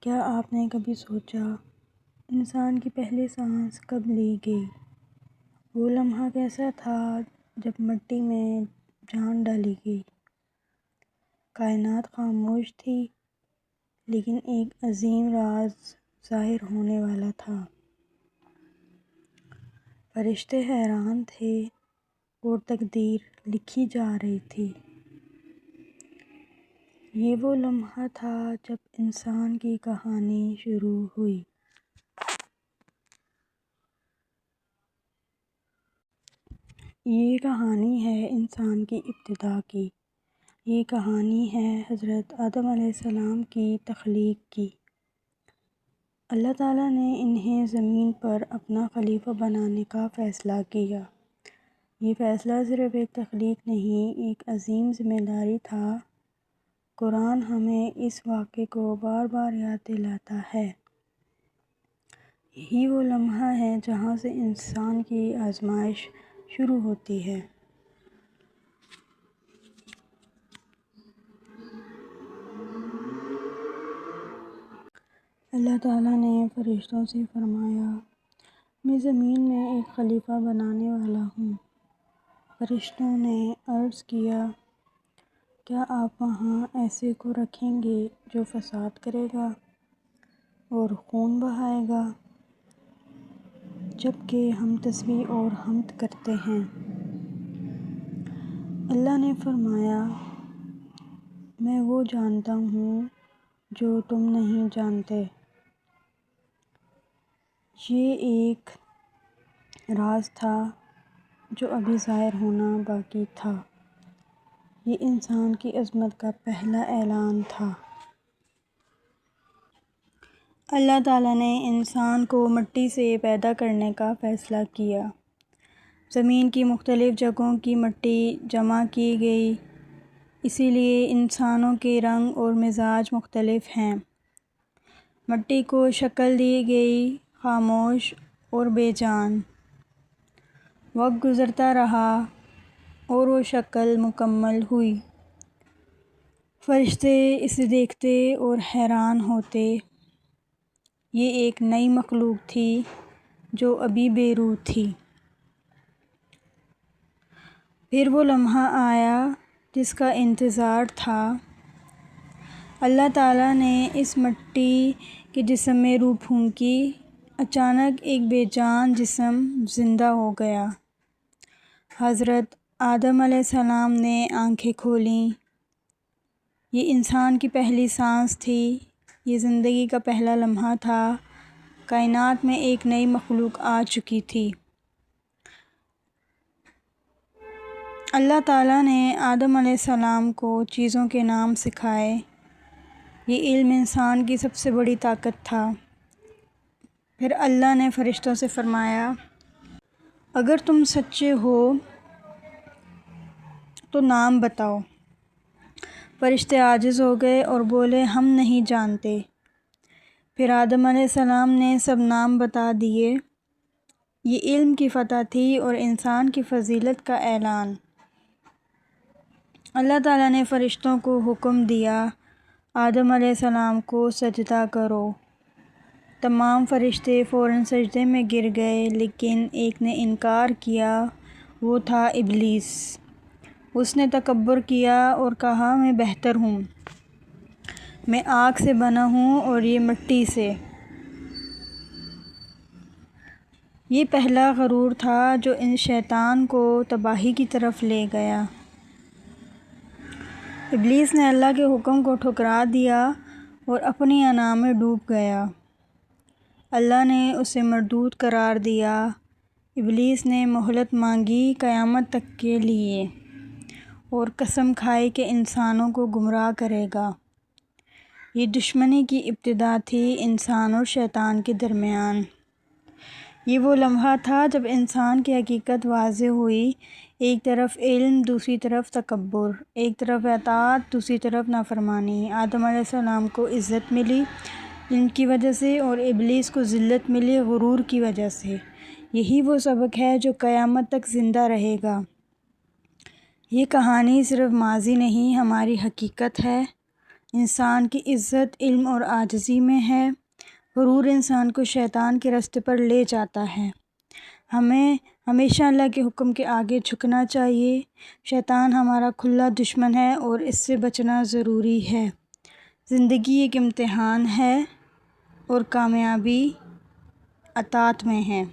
کیا آپ نے کبھی سوچا انسان کی پہلی سانس کب لی گئی؟ وہ لمحہ کیسا تھا جب مٹی میں جان ڈالی گئی؟ کائنات خاموش تھی، لیکن ایک عظیم راز ظاہر ہونے والا تھا۔ فرشتے حیران تھے اور تقدیر لکھی جا رہی تھی۔ یہ وہ لمحہ تھا جب انسان کی کہانی شروع ہوئی۔ یہ کہانی ہے انسان کی ابتدا کی۔ یہ کہانی ہے حضرت آدم علیہ السلام کی تخلیق کی۔ اللہ تعالیٰ نے انہیں زمین پر اپنا خلیفہ بنانے کا فیصلہ کیا۔ یہ فیصلہ صرف ایک تخلیق نہیں، ایک عظیم ذمہ داری تھا۔ قرآن ہمیں اس واقعے کو بار بار یاد دلاتا ہے۔ یہی وہ لمحہ ہے جہاں سے انسان کی آزمائش شروع ہوتی ہے۔ اللہ تعالیٰ نے فرشتوں سے فرمایا، میں زمین میں ایک خلیفہ بنانے والا ہوں۔ فرشتوں نے عرض کیا، کیا آپ وہاں ایسے کو رکھیں گے جو فساد کرے گا اور خون بہائے گا؟ جبکہ ہم تسبیح اور حمد کرتے ہیں۔ اللہ نے فرمایا، میں وہ جانتا ہوں جو تم نہیں جانتے۔ یہ ایک راز تھا جو ابھی ظاہر ہونا باقی تھا۔ یہ انسان کی عظمت کا پہلا اعلان تھا۔ اللہ تعالیٰ نے انسان کو مٹی سے پیدا کرنے کا فیصلہ کیا۔ زمین کی مختلف جگہوں کی مٹی جمع کی گئی، اسی لیے انسانوں کے رنگ اور مزاج مختلف ہیں۔ مٹی کو شکل دی گئی، خاموش اور بے جان۔ وقت گزرتا رہا اور وہ شکل مکمل ہوئی۔ فرشتے اسے دیکھتے اور حیران ہوتے۔ یہ ایک نئی مخلوق تھی جو ابھی بے روح تھی۔ پھر وہ لمحہ آیا جس کا انتظار تھا۔ اللہ تعالیٰ نے اس مٹی کے جسم میں روح پھونکی۔ اچانک ایک بے جان جسم زندہ ہو گیا۔ حضرت آدم علیہ السلام نے آنکھیں کھولیں۔ یہ انسان کی پہلی سانس تھی، یہ زندگی کا پہلا لمحہ تھا۔ کائنات میں ایک نئی مخلوق آ چکی تھی۔ اللہ تعالیٰ نے آدم علیہ السلام کو چیزوں کے نام سکھائے۔ یہ علم انسان کی سب سے بڑی طاقت تھا۔ پھر اللہ نے فرشتوں سے فرمایا، اگر تم سچے ہو تو نام بتاؤ۔ فرشتے عاجز ہو گئے اور بولے، ہم نہیں جانتے۔ پھر آدم علیہ السلام نے سب نام بتا دیے۔ یہ علم کی فتح تھی اور انسان کی فضیلت کا اعلان۔ اللہ تعالیٰ نے فرشتوں کو حکم دیا، آدم علیہ السلام کو سجدہ کرو۔ تمام فرشتے فوراً سجدے میں گر گئے، لیکن ایک نے انکار کیا، وہ تھا ابلیس۔ اس نے تکبر کیا اور کہا، میں بہتر ہوں، میں آگ سے بنا ہوں اور یہ مٹی سے۔ یہ پہلا غرور تھا جو ان شیطان کو تباہی کی طرف لے گیا۔ ابلیس نے اللہ کے حکم کو ٹھکرا دیا اور اپنی انا میں ڈوب گیا۔ اللہ نے اسے مردود قرار دیا۔ ابلیس نے مہلت مانگی قیامت تک کے لیے اور قسم کھائی کہ انسانوں کو گمراہ کرے گا۔ یہ دشمنی کی ابتدا تھی انسان اور شیطان کے درمیان۔ یہ وہ لمحہ تھا جب انسان کی حقیقت واضح ہوئی، ایک طرف علم، دوسری طرف تکبر، ایک طرف اطاعت، دوسری طرف نافرمانی۔ آدم علیہ السلام کو عزت ملی علم کی وجہ سے اور ابلیس کو ذلت ملی غرور کی وجہ سے۔ یہی وہ سبق ہے جو قیامت تک زندہ رہے گا۔ یہ کہانی صرف ماضی نہیں، ہماری حقیقت ہے۔ انسان کی عزت علم اور عاجزی میں ہے۔ غرور انسان کو شیطان کے راستے پر لے جاتا ہے۔ ہمیں ہمیشہ اللہ کے حکم کے آگے جھکنا چاہیے۔ شیطان ہمارا کھلا دشمن ہے اور اس سے بچنا ضروری ہے۔ زندگی ایک امتحان ہے اور کامیابی اطاعت میں ہے۔